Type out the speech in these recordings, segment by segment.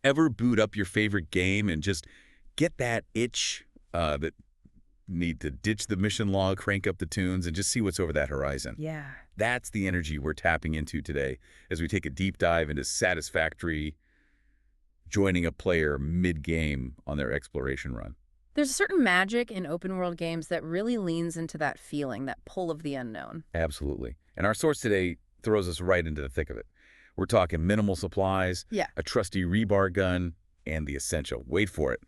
Ever boot up your favorite game and just get that itch that need to ditch the mission log, crank up the tunes, and just see what's over that horizon? Yeah. That's the energy we're tapping into today as we take a deep dive into Satisfactory, joining a player mid-game on their exploration run. There's a certain magic in open world games that really leans into that feeling, that pull of the unknown. Absolutely. And our source today throws us right into the thick of it. We're talking minimal supplies, Yeah. a trusty rebar gun, and the essential, wait for it,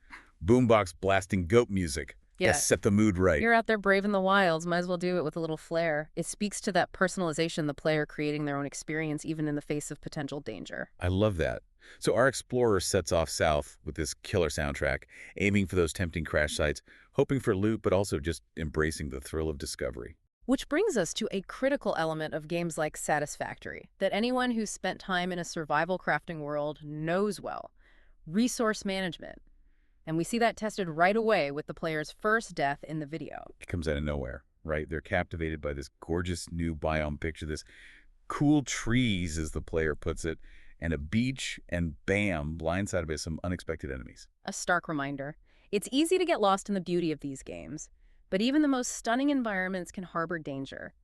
boombox blasting goat music. Yeah. Set the mood right. You're out there braving the wilds, might as well do it with a little flair. It speaks to that personalization, the player creating their own experience even in the face of potential danger. I love that. So our explorer sets off south with this killer soundtrack, aiming for those tempting crash sites, hoping for loot, but also just embracing the thrill of discovery. Which brings us to a critical element of games like Satisfactory, that anyone who's spent time in a survival crafting world knows well: resource management. And we see that tested right away with the player's first death in the video. It comes out of nowhere, right? They're captivated by this gorgeous new biome. Picture this cool trees, as the player puts it, and a beach, and bam, blindsided by some unexpected enemies. A stark reminder. It's easy to get lost in the beauty of these games, but even the most stunning environments can harbor danger.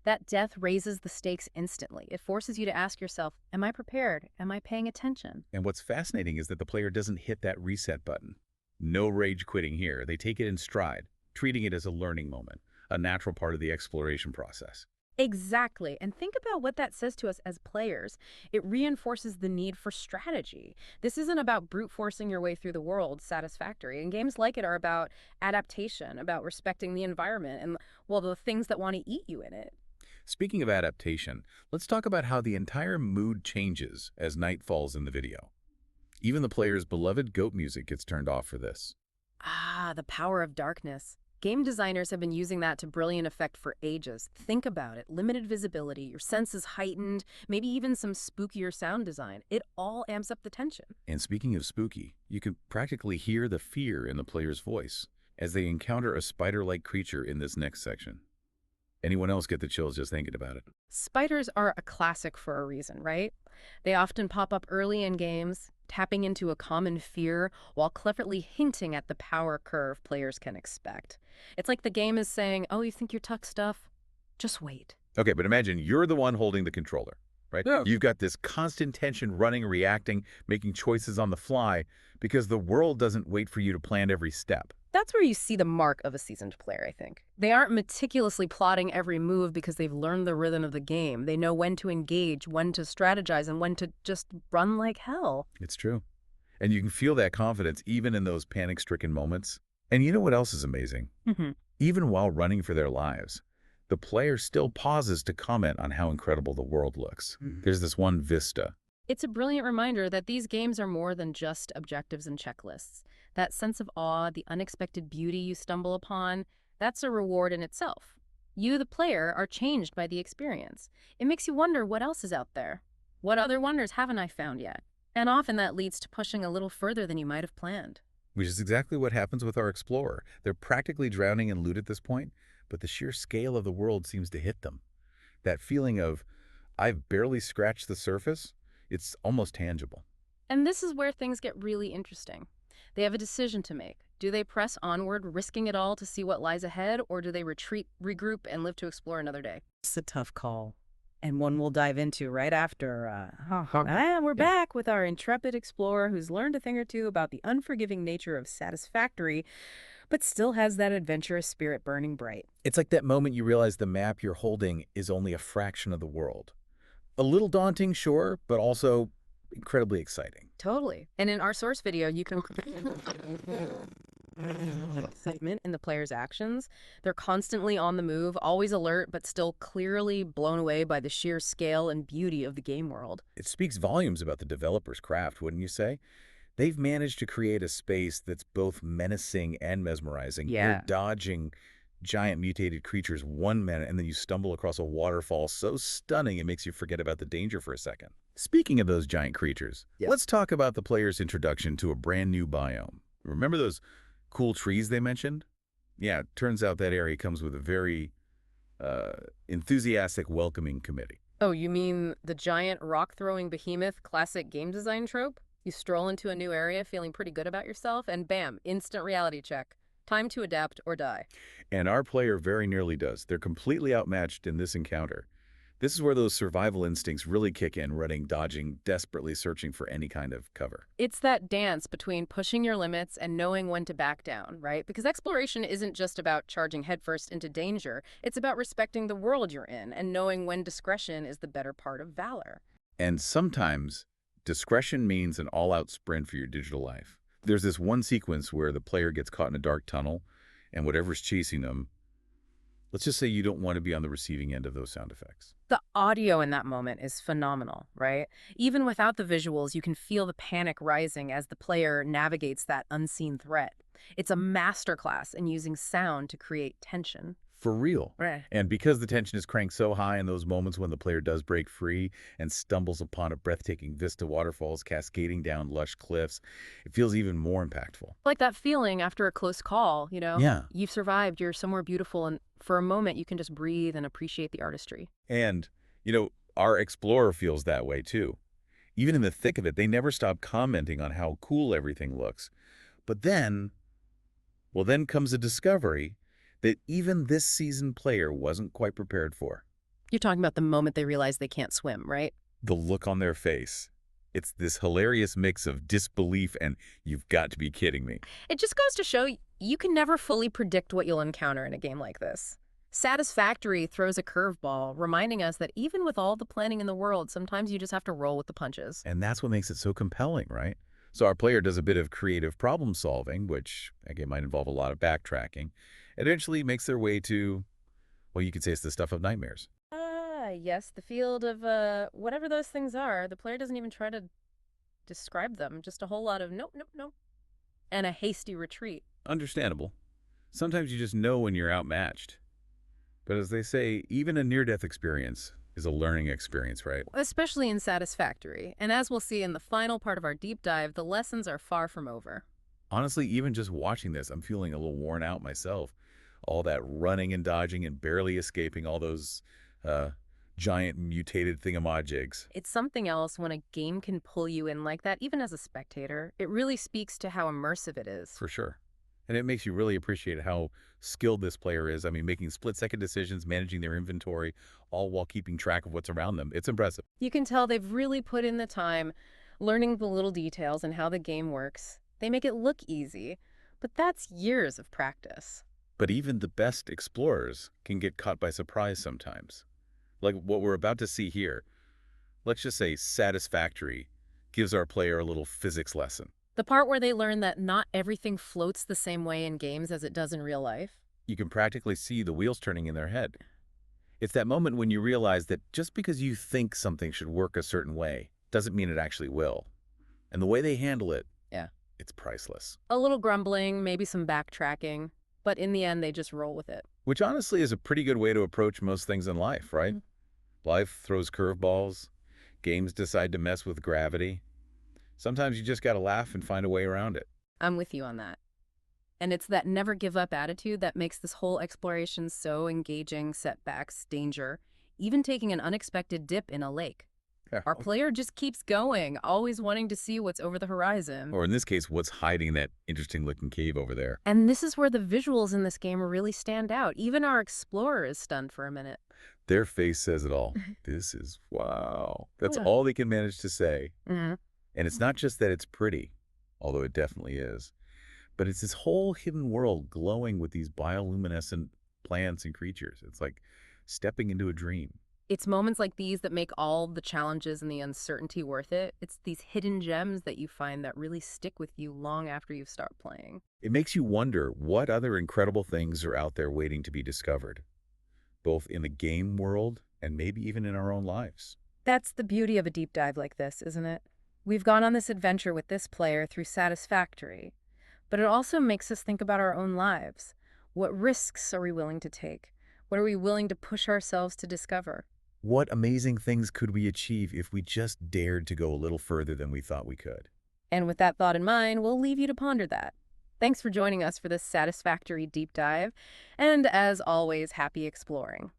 That death raises the stakes instantly. It forces you to ask yourself, am I prepared? Am I paying attention? And what's fascinating is that the player doesn't hit that reset button. No rage quitting here. They take it in stride, treating it as a learning moment, a natural part of the exploration process. Exactly. And think about what that says to us as players. It reinforces the need for strategy. This isn't about brute forcing your way through the world satisfactory. And games like it are about adaptation, about respecting the environment and, well, the things that want to eat you in it. Speaking of adaptation, let's talk about how the entire mood changes as night falls in the video. Even the player's beloved goat music gets turned off for this. Ah, the power of darkness. Game designers have been using that to brilliant effect for ages. Think about it. Limited visibility, your senses heightened, maybe even some spookier sound design. It all amps up the tension. And speaking of spooky, you can practically hear the fear in the player's voice as they encounter a spider-like creature in this next section. Anyone else get the chills just thinking about it? Spiders are a classic for a reason, right? They often pop up early in games, tapping into a common fear while cleverly hinting at the power curve players can expect. It's like the game is saying, oh, you think you're tuck stuff? Just wait. Okay, but imagine you're the one holding the controller, right? Yeah. You've got this constant tension running, reacting, making choices on the fly because the world doesn't wait for you to plan every step. That's where you see the mark of a seasoned player, I think. They aren't meticulously plotting every move because they've learned the rhythm of the game. They know when to engage, when to strategize, and when to just run like hell. It's true. And you can feel that confidence even in those panic-stricken moments. And you know what else is amazing? Even while running for their lives, the player still pauses to comment on how incredible the world looks. There's this one vista. It's a brilliant reminder that these games are more than just objectives and checklists. That sense of awe, the unexpected beauty you stumble upon, that's a reward in itself. You, the player, are changed by the experience. It makes you wonder what else is out there. What other wonders haven't I found yet? And often that leads to pushing a little further than you might have planned. Which is exactly what happens with our explorer. They're practically drowning in loot at this point, but the sheer scale of the world seems to hit them. That feeling of, I've barely scratched the surface, it's almost tangible. And this is where things get really interesting. They have a decision to make. Do they press onward, risking it all to see what lies ahead, or do they retreat, regroup, and live to explore another day? It's a tough call, and one we'll dive into right after. We're Yeah. back with our intrepid explorer who's learned a thing or two about the unforgiving nature of Satisfactory, but still has that adventurous spirit burning bright. It's like that moment you realize the map you're holding is only a fraction of the world. A little daunting, sure, but also incredibly exciting. Totally. And in our source video, you can excitement in the player's actions. They're constantly on the move, always alert, but still clearly blown away by the sheer scale and beauty of the game world. It speaks volumes about the developer's craft, wouldn't you say? They've managed to create a space that's both menacing and mesmerizing. Yeah. You're dodging giant mutated creatures 1 minute, and then you stumble across a waterfall so stunning it makes you forget about the danger for a second. Speaking of those giant creatures, let's talk about the player's introduction to a brand new biome. Remember those cool trees they mentioned? Yeah, it turns out that area comes with a very enthusiastic welcoming committee. Oh, you mean the giant rock-throwing behemoth classic game design trope? You stroll into a new area feeling pretty good about yourself, and bam, instant reality check. Time to adapt or die. And our player very nearly does. They're completely outmatched in this encounter. This is where those survival instincts really kick in, running, dodging, desperately searching for any kind of cover. It's that dance between pushing your limits and knowing when to back down, right? Because exploration isn't just about charging headfirst into danger. It's about respecting the world you're in and knowing when discretion is the better part of valor. And sometimes, discretion means an all-out sprint for your digital life. There's this one sequence where the player gets caught in a dark tunnel, and whatever's chasing them, let's just say you don't want to be on the receiving end of those sound effects. The audio in that moment is phenomenal, right? Even without the visuals, you can feel the panic rising as the player navigates that unseen threat. It's a masterclass in using sound to create tension. For real. Right. And because the tension is cranked so high in those moments when the player does break free and stumbles upon a breathtaking vista waterfalls cascading down lush cliffs, it feels even more impactful. Like that feeling after a close call, Yeah. You've survived, you're somewhere beautiful, and for a moment you can just breathe and appreciate the artistry. And, our explorer feels that way too. Even in the thick of it, they never stop commenting on how cool everything looks. But then, then comes a discovery that even this seasoned player wasn't quite prepared for. You're talking about the moment they realize they can't swim, right? The look on their face. It's this hilarious mix of disbelief and you've got to be kidding me. It just goes to show you can never fully predict what you'll encounter in a game like this. Satisfactory throws a curveball, reminding us that even with all the planning in the world, sometimes you just have to roll with the punches. And that's what makes it so compelling, right? So our player does a bit of creative problem solving, which again might involve a lot of backtracking. Eventually makes their way to, well, you could say it's the stuff of nightmares. Yes, the field of whatever those things are. The player doesn't even try to describe them. Just a whole lot of nope, nope, nope, and a hasty retreat. Understandable. Sometimes you just know when you're outmatched. But as they say, even a near-death experience is a learning experience, right? Especially in Satisfactory. And as we'll see in the final part of our deep dive, the lessons are far from over. Honestly, even just watching this, I'm feeling a little worn out myself. All that running and dodging and barely escaping all those giant mutated thingamajigs. It's something else when a game can pull you in like that, even as a spectator. It really speaks to how immersive it is. For sure. And it makes you really appreciate how skilled this player is. I mean, making split-second decisions, managing their inventory, all while keeping track of what's around them. It's impressive. You can tell they've really put in the time, learning the little details and how the game works. They make it look easy, but that's years of practice. But even the best explorers can get caught by surprise sometimes. Like what we're about to see here. Let's just say Satisfactory gives our player a little physics lesson. The part where they learn that not everything floats the same way in games as it does in real life. You can practically see the wheels turning in their head. It's that moment when you realize that just because you think something should work a certain way doesn't mean it actually will. And the way they handle it, it's priceless. A little grumbling, maybe some backtracking, but in the end, they just roll with it. Which honestly is a pretty good way to approach most things in life, right? Life throws curveballs. Games decide to mess with gravity. Sometimes you just got to laugh and find a way around it. I'm with you on that. And it's that never give up attitude that makes this whole exploration so engaging, setbacks, danger, even taking an unexpected dip in a lake. Our player just keeps going, always wanting to see what's over the horizon. Or in this case, what's hiding in that interesting-looking cave over there. And this is where the visuals in this game really stand out. Even our explorer is stunned for a minute. Their face says it all. This is wow. That's Yeah. all they can manage to say. Mm-hmm. And it's not just that it's pretty, although it definitely is, but it's this whole hidden world glowing with these bioluminescent plants and creatures. It's like stepping into a dream. It's moments like these that make all the challenges and the uncertainty worth it. It's these hidden gems that you find that really stick with you long after you start playing. It makes you wonder what other incredible things are out there waiting to be discovered, both in the game world and maybe even in our own lives. That's the beauty of a deep dive like this, isn't it? We've gone on this adventure with this player through Satisfactory, but it also makes us think about our own lives. What risks are we willing to take? What are we willing to push ourselves to discover? What amazing things could we achieve if we just dared to go a little further than we thought we could? And with that thought in mind, we'll leave you to ponder that. Thanks for joining us for this Satisfactory deep dive, and as always, happy exploring.